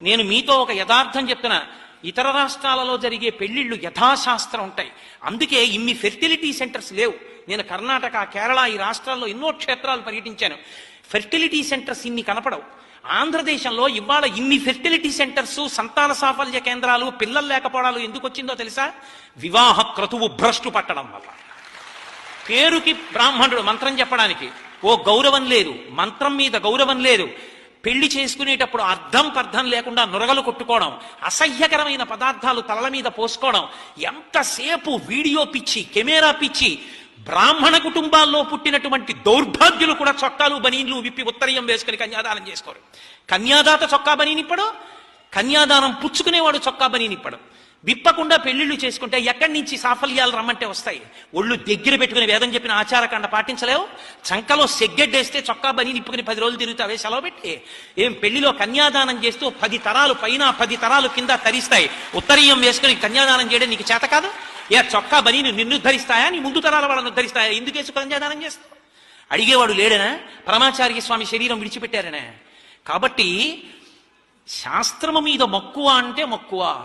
నేను మీతో ఒక యథార్థం చెప్తున్నా. ఇతర రాష్ట్రాలలో జరిగే పెళ్లిళ్ళు యథాశాస్త్రం ఉంటాయి. అందుకే ఇన్ని ఫెర్టిలిటీ సెంటర్స్ లేవు. నేను కర్ణాటక, కేరళ ఈ రాష్ట్రాల్లో ఎన్నో క్షేత్రాలు పర్యటించాను. ఫెర్టిలిటీ సెంటర్స్ ఇన్ని కనపడవు. ఆంధ్రదేశంలో ఇవాళ ఇన్ని ఫెర్టిలిటీ సెంటర్స్, సంతాన సాఫల్య కేంద్రాలు, పిల్లలు లేకపోవడాలు ఎందుకు వచ్చిందో తెలుసా? వివాహ క్రతువు భ్రష్టు పట్టడం వల్ల. పేరుకి బ్రాహ్మణుడు మంత్రం చెప్పడానికి ఓ గౌరవం లేదు, మంత్రం మీద గౌరవం లేదు. పెళ్లి చేసుకునేటప్పుడు అర్థం పర్థం లేకుండా నురగలు కొట్టుకోవడం, అసహ్యకరమైన పదార్థాలు తలల మీద పోసుకోవడం, ఎంతసేపు వీడియో పిచ్చి, కెమెరా పిచ్చి. బ్రాహ్మణ కుటుంబాల్లో పుట్టినటువంటి దౌర్భాగ్యులు కూడా చొక్కాలు బనీన్లు విప్పి ఉత్తరీయం వేసుకుని కన్యాదానం చేసుకోరు. కన్యాదాత చొక్కా బనీనిప్పడు, కన్యాదానం పుచ్చుకునేవాడు చొక్కా బనీనిప్పడు. విప్పకుండా పెళ్లిళ్ళు చేసుకుంటే ఎక్కడి నుంచి సాఫల్యాలు రమ్మంటే వస్తాయి? ఒళ్ళు దగ్గర పెట్టుకుని వేదం చెప్పిన ఆచారకాండ పాటించలేవు. చంకలో సెగ్గెడ్డేస్తే చొక్కా బని నిప్పుకుని 10 రోజులు తిరుగుతావే సెలవు పెట్టి. ఏం పెళ్లిలో కన్యాదానం చేస్తూ 10 తరాలు పైన 10 తరాలు కింద తరిస్తాయి. ఉత్తరీయం వేసుకుని కన్యాదానం చేయడం నీకు చేత కాదు? ఏ చొక్కా బని నిన్ను ధరిస్తాయా, నీ ముందు తరాల వాళ్ళను ధరిస్తాయా? ఎందుకు వేసు కన్యాదానం చేస్తావు? అడిగేవాడు లేడనా? పరమాచార్య స్వామి శరీరం విడిచిపెట్టారనే. కాబట్టి శాస్త్రము మీద మక్కువ అంటే మక్కువ.